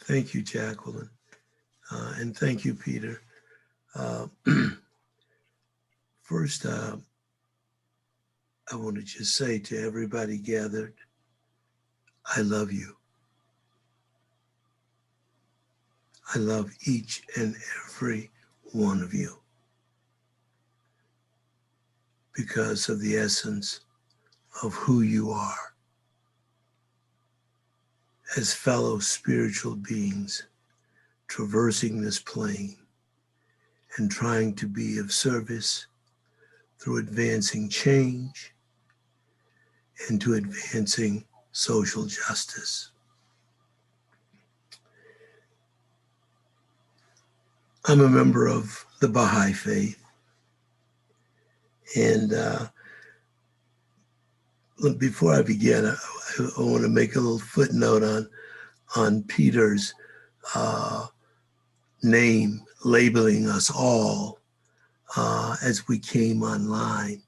Thank you, Jacqueline. And thank you, Peter. First, I want to just say to everybody gathered, I love you. I love each and every one of you because of the essence of who you are as fellow spiritual beings traversing this plane and trying to be of service through advancing change and to advancing social justice. I'm a member of the Baha'i faith, and before I begin, I want to make a little footnote on Peter's name labeling us all as we came online.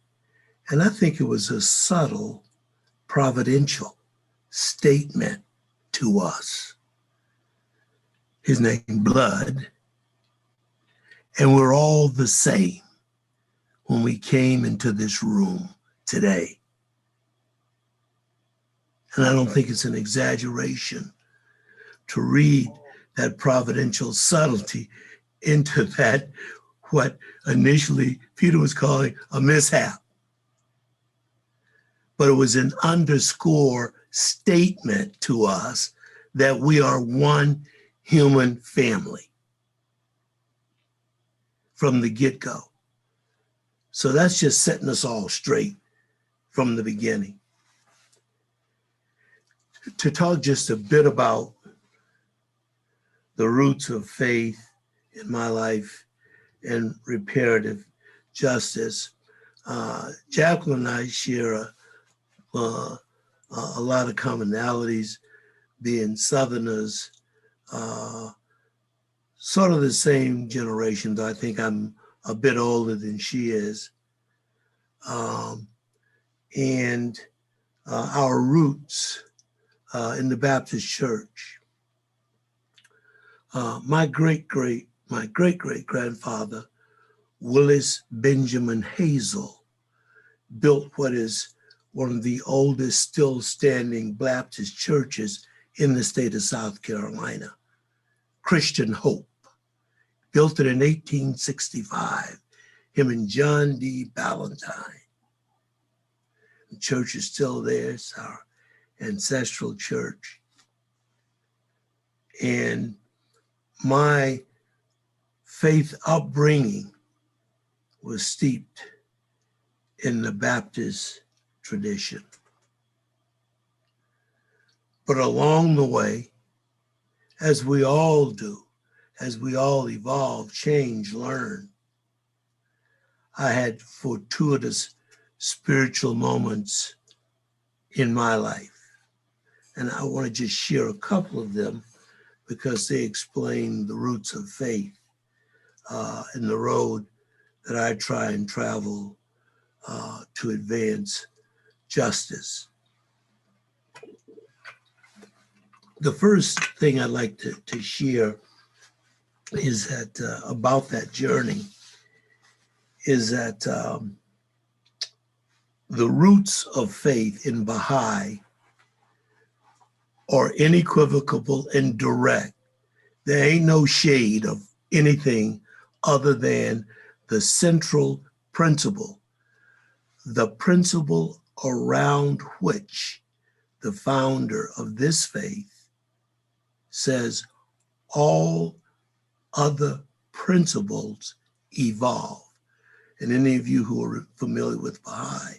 And I think it was a subtle, providential statement to us. His name, Blood, and we're all the same when we came into this room today. And I don't think it's an exaggeration to read that providential subtlety into that, what initially Peter was calling a mishap. But it was an underscore statement to us that we are one human family from the get-go. So that's just setting us all straight from the beginning. To talk just a bit about the roots of faith in my life and reparative justice, Jacqueline and I share a lot of commonalities, being Southerners, sort of the same generation, though I think I'm a bit older than she is. And our roots in the Baptist church. My great-great-grandfather, Willis Benjamin Hazel, built what is one of the oldest still standing Baptist churches in the state of South Carolina, Christian Hope. Built it in 1865, him and John D. Ballantyne. The church is still there. It's our ancestral church. And my faith upbringing was steeped in the Baptist tradition. But along the way, as we all do, as we all evolve, change, learn, I had fortuitous spiritual moments in my life. And I want to just share a couple of them because they explain the roots of faith and the road that I try and travel to advance justice. The first thing I'd like to share is that about that journey is that the roots of faith in Baha'i are unequivocal and direct. There ain't no shade of anything other than the central principle, the principle around which the founder of this faith says all other principles evolve. And any of you who are familiar with Baha'i,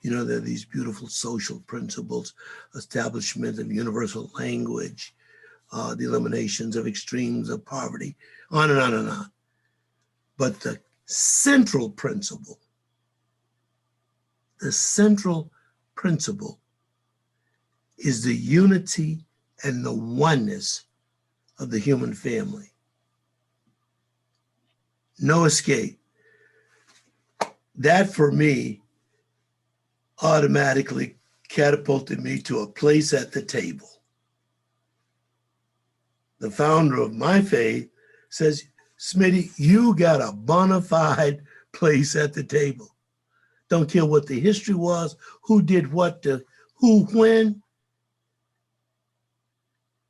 you know, there are these beautiful social principles, establishment of universal language, the eliminations of extremes of poverty, on and on and on. But the central principle is the unity and the oneness of the human family. No escape. That for me automatically catapulted me to a place at the table. the founder of my faith, says, Smitty, you got a bona fide place at the table. Don't care what the history was, who did what, who, when,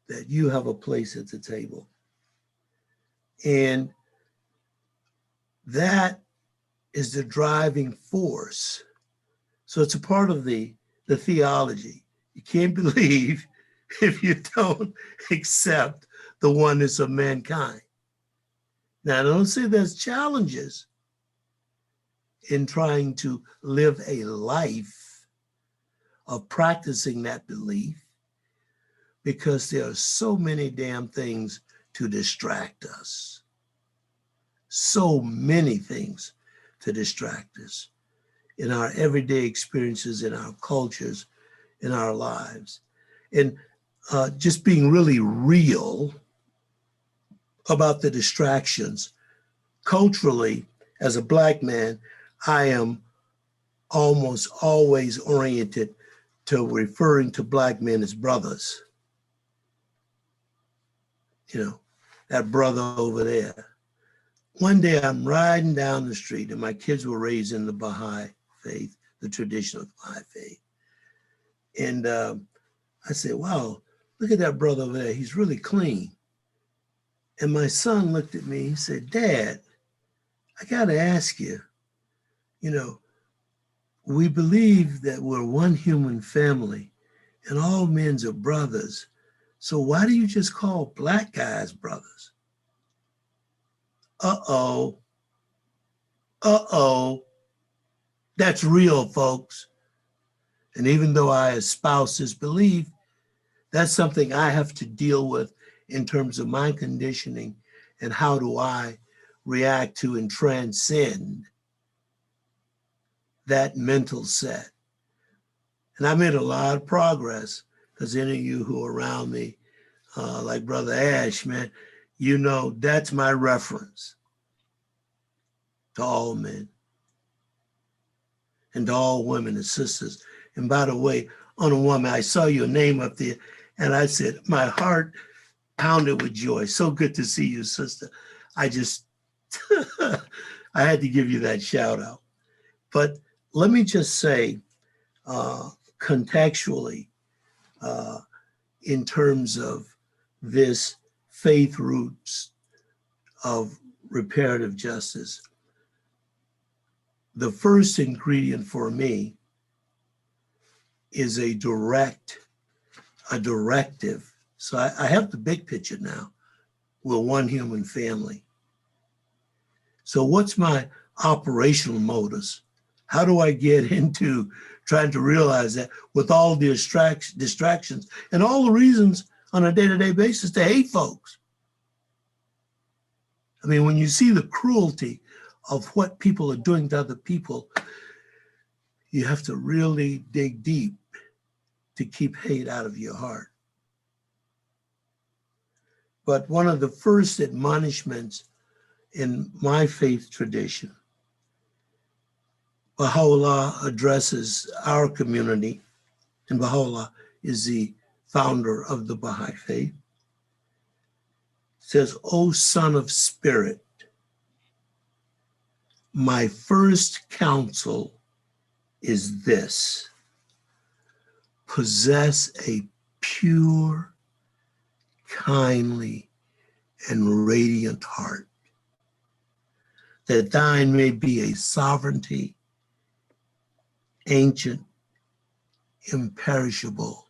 that you have a place at the table. And that is the driving force. So it's a part of the theology. You can't believe if you don't accept the oneness of mankind. Now, I don't say there's challenges in trying to live a life of practicing that belief, because there are so many damn things to distract us. So many things to distract us in our everyday experiences, in our cultures, in our lives. And just being really real about the distractions. Culturally, as a Black man, I am almost always oriented to referring to Black men as brothers. You know, that brother over there. One day I'm riding down the street, and my kids were raised in the Baha'i faith, the tradition of the Baha'i faith. And I said, wow, look at that brother over there. He's really clean. And my son looked at me, he said, Dad, I gotta ask you, you know, we believe that we're one human family and all men are brothers. So why do you just call Black guys brothers? Uh-oh. That's real, folks. And even though I espouse this belief, that's something I have to deal with in terms of my conditioning and how do I react to and transcend that mental set. And I made a lot of progress, because any of you who are around me, like Brother Ash, man, you know that's my reference to all men and to all women and sisters. And by the way, on a woman, I saw your name up there, and I said, my heart pounded with joy. So good to see you, sister. I just, I had to give you that shout out. But let me just say, contextually, in terms of this faith roots of reparative justice, the first ingredient for me is a directive. So I have the big picture now. We're one human family. So what's my operational motives? How do I get into trying to realize that with all the distractions and all the reasons on a day-to-day basis to hate folks? I mean, when you see the cruelty of what people are doing to other people, you have to really dig deep to keep hate out of your heart. But one of the first admonishments in my faith tradition, Baha'u'llah addresses our community, and Baha'u'llah is the founder of the Baha'i faith, says, O son of spirit, my first counsel is this: possess a pure, kindly, and radiant heart, that thine may be a sovereignty, ancient, imperishable,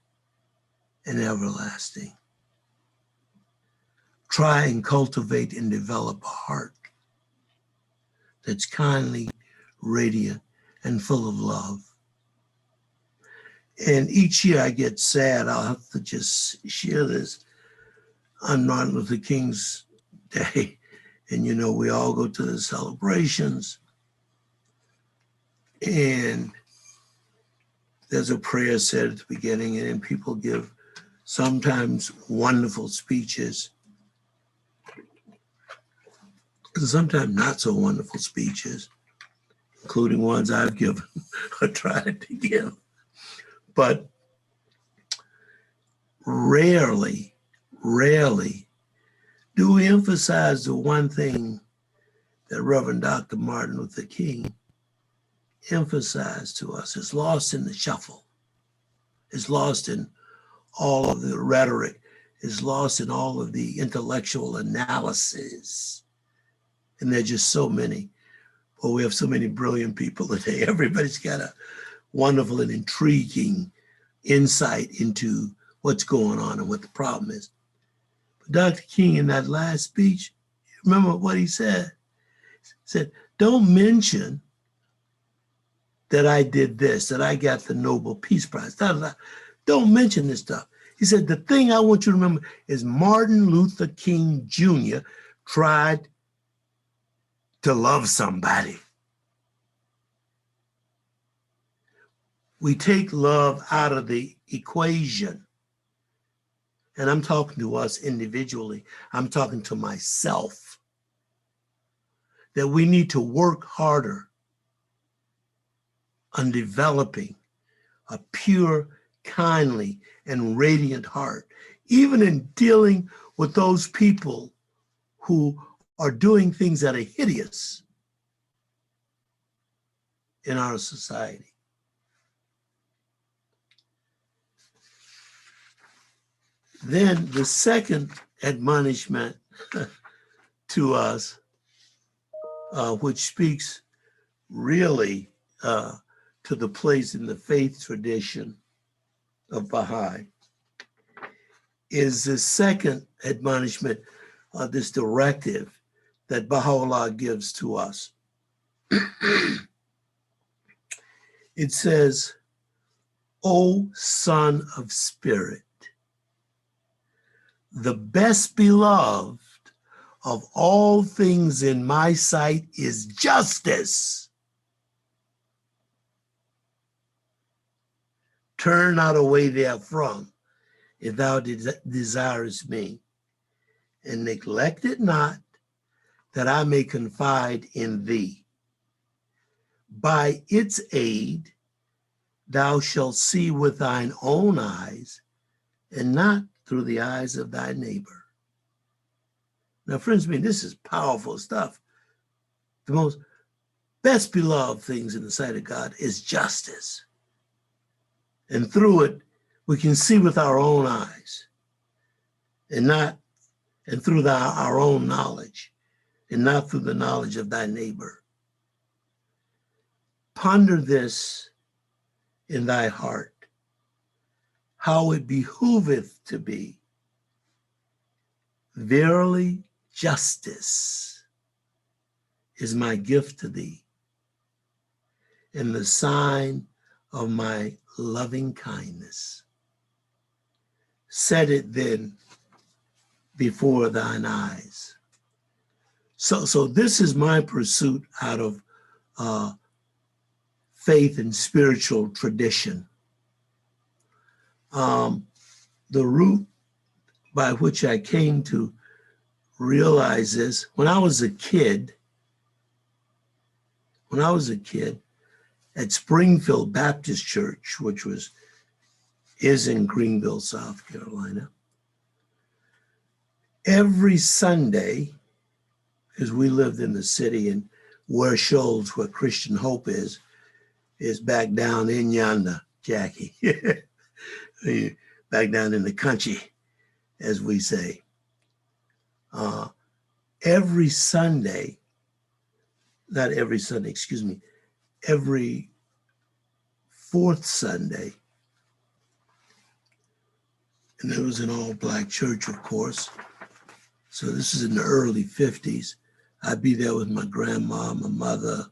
and everlasting. Try and cultivate and develop a heart that's kindly, radiant, and full of love. And each year I get sad. I'll have to just share this on Martin Luther King's Day. And you know, we all go to the celebrations, and there's a prayer said at the beginning, and then people give sometimes wonderful speeches, and sometimes not so wonderful speeches, including ones I've given or tried to give. But rarely do we emphasize the one thing that Reverend Dr. Martin Luther King emphasized to us? It's lost in the shuffle. It's lost in all of the rhetoric. It's lost in all of the intellectual analysis. And there are just so many. Well, we have so many brilliant people today. Everybody's got a wonderful and intriguing insight into what's going on and what the problem is. But Dr. King, in that last speech, remember what he said? He said, don't mention that I did this, that I got the Nobel Peace Prize. Don't mention this stuff. He said, the thing I want you to remember is Martin Luther King Jr. tried to love somebody. We take love out of the equation. And I'm talking to us individually. I'm talking to myself. That we need to work harder on developing a pure, kindly, and radiant heart, even in dealing with those people who are doing things that are hideous in our society. Then the second admonishment to us, which speaks really to the place in the faith tradition of Baha'i, is the second admonishment, this directive that Baha'u'llah gives to us. It says, O son of spirit, the best beloved of all things in my sight is justice. Turn not away therefrom, if thou desirest me, and neglect it not, that I may confide in thee. By its aid, thou shalt see with thine own eyes, and not through the eyes of thy neighbor. Now, friends, this is powerful stuff. The most best beloved things in the sight of God is justice. And through it, we can see with our own eyes, and through our own knowledge, and not through the knowledge of thy neighbor. Ponder this in thy heart, how it behooveth to be. Verily, justice is my gift to thee, and the sign of my loving kindness. Set it then before thine eyes. So this is my pursuit out of faith and spiritual tradition. The root by which I came to realize this, when I was a kid at Springfield Baptist Church, which is in Greenville, South Carolina, every Sunday, because we lived in the city, and Ware Shoals, where Christian Hope is back down in yonder, Jackie. Back down in the country, as we say. Every fourth Sunday, and it was an all-black church, of course. So this is in the early 50s. I'd be there with my grandma, my mother,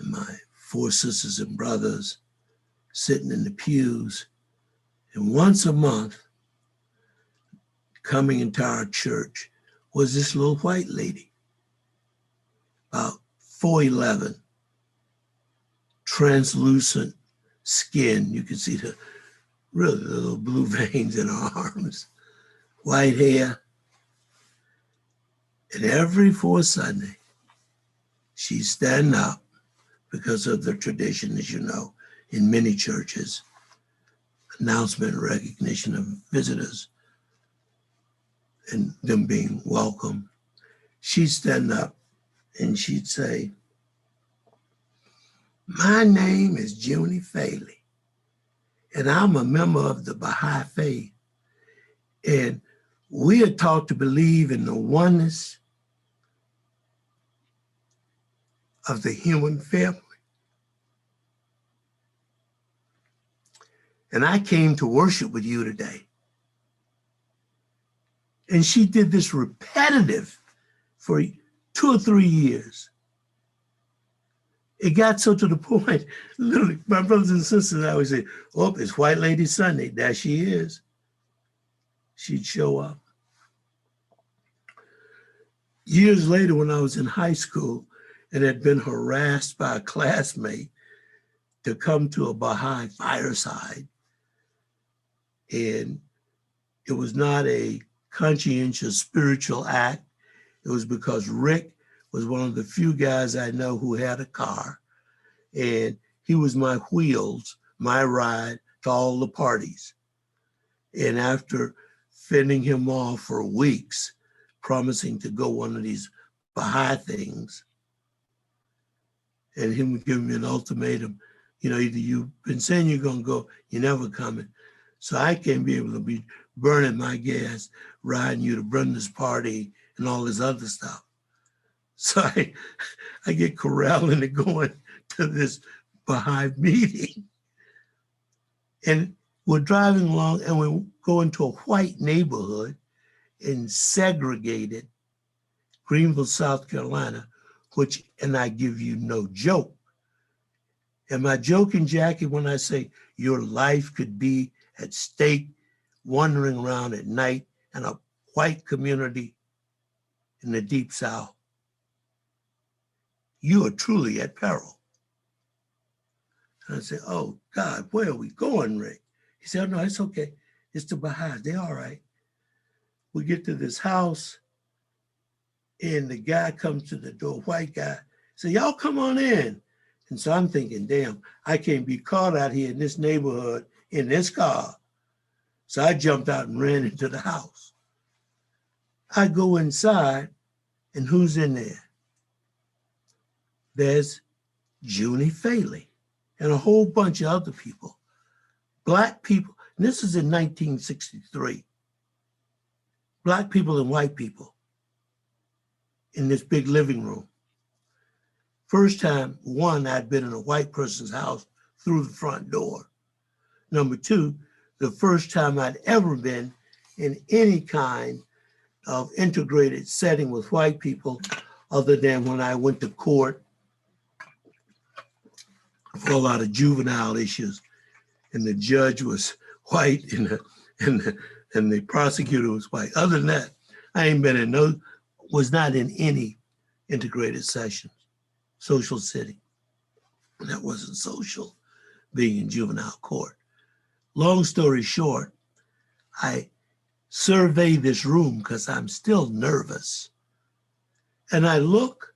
and my 4 sisters and brothers sitting in the pews. And once a month, coming into our church was this little white lady, about 4'11", translucent skin. You can see the little blue veins in her arms, white hair. And every fourth Sunday, she's standing up because of the tradition, as you know, in many churches, announcement and recognition of visitors. and them being welcome, she'd stand up and she'd say, "My name is Junie Faley, and I'm a member of the Baha'i faith. And we are taught to believe in the oneness of the human family. And I came to worship with you today." And she did this repetitive for 2 or 3 years. It got so to the point, literally, my brothers and sisters, I always say, "Oh, it's White Lady Sunday. There she is." She'd show up. Years later, when I was in high school and had been harassed by a classmate to come to a Baha'i fireside, and it was not a conscientious spiritual act. It was because Rick was one of the few guys I know who had a car, and he was my wheels, my ride to all the parties. And after fending him off for weeks, promising to go one of these Baha'i things, and him giving me an ultimatum, either you've been saying you're gonna go, you're never coming. So I can't be able to be burning my gas, riding you to Brenda's party and all this other stuff. So I get corralled into going to this Baha'i meeting. And we're driving along and we go into a white neighborhood in segregated Greenville, South Carolina, and I give you no joke. Am I joking, Jackie, when I say your life could be at stake wandering around at night in a white community in the Deep South? You are truly at peril. And I said, "Oh, God, where are we going, Rick?" He said, "Oh, no, it's okay. It's the Baha'i. They're all right." We get to this house, and the guy comes to the door, white guy, said, "Y'all come on in." And so I'm thinking, damn, I can't be caught out here in this neighborhood in this car. So I jumped out and ran into the house. I go inside, and who's in there? There's Junie Faley and a whole bunch of other people, Black people. And this is in 1963. Black people and white people in this big living room. First time, one, I'd been in a white person's house through the front door. Number two, the first time I'd ever been in any kind of integrated setting with white people other than when I went to court for a lot of juvenile issues, and the judge was white and the prosecutor was white. Other than that, I ain't been in was not in any integrated sessions, social setting. That wasn't social, being in juvenile court. Long story short, I survey this room because I'm still nervous. And I look,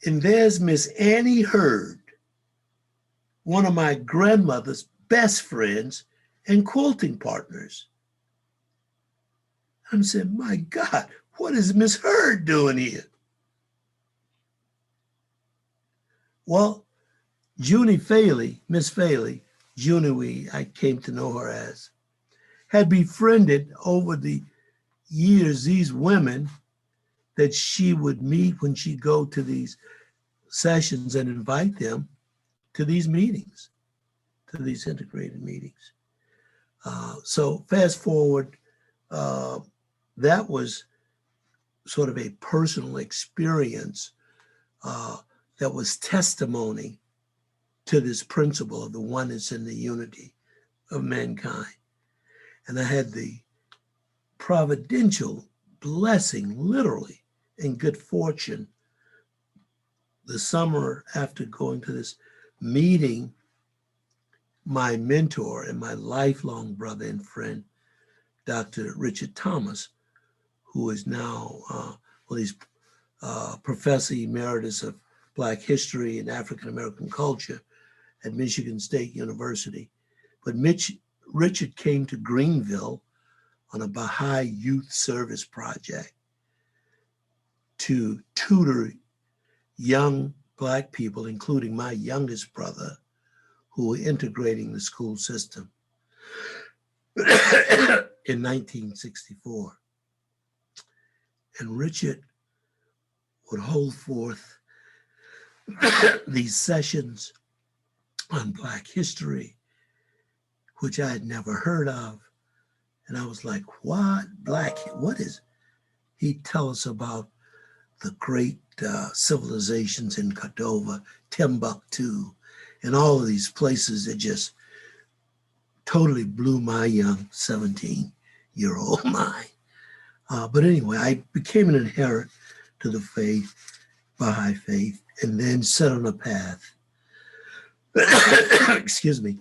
and there's Miss Annie Hurd, one of my grandmother's best friends and quilting partners. I'm saying, my God, what is Miss Hurd doing here? Well, Junie Faley, Miss Faley, Junie, I came to know her as, had befriended over the years these women that she would meet when she'd go to these sessions and invite them to these meetings, to these integrated meetings. So fast forward, that was sort of a personal experience that was testimony to this principle of the oneness and the unity of mankind. And I had the providential blessing, literally, and good fortune. The summer after going to this meeting, my mentor and my lifelong brother and friend, Dr. Richard Thomas, who is now, he's Professor Emeritus of Black History and African American Culture at Michigan State University. But Richard came to Greenville on a Baha'i youth service project to tutor young Black people, including my youngest brother, who were integrating the school system in 1964. And Richard would hold forth these sessions on Black history, which I had never heard of. And I was like, what? What is? He'd tell us about the great civilizations in Cordova, Timbuktu, and all of these places that just totally blew my young 17-year-old mind. But anyway, I became an adherent to the faith, Baha'i faith, and then set on a path, excuse me,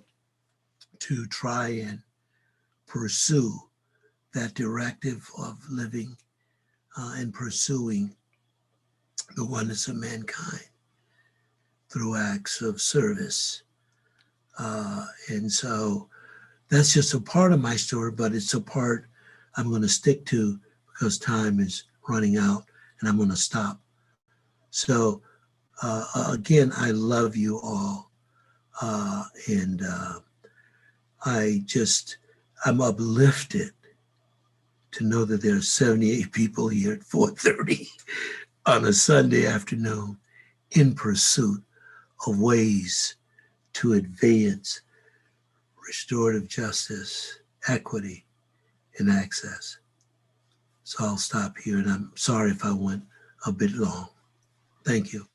to try and pursue that directive of living and pursuing the oneness of mankind through acts of service. And so that's just a part of my story, but it's a part I'm going to stick to because time is running out and I'm going to stop. So again, I love you all. And I'm uplifted to know that there are 78 people here at 4:30 on a Sunday afternoon in pursuit of ways to advance restorative justice, equity, and access. So I'll stop here, and I'm sorry if I went a bit long. Thank you.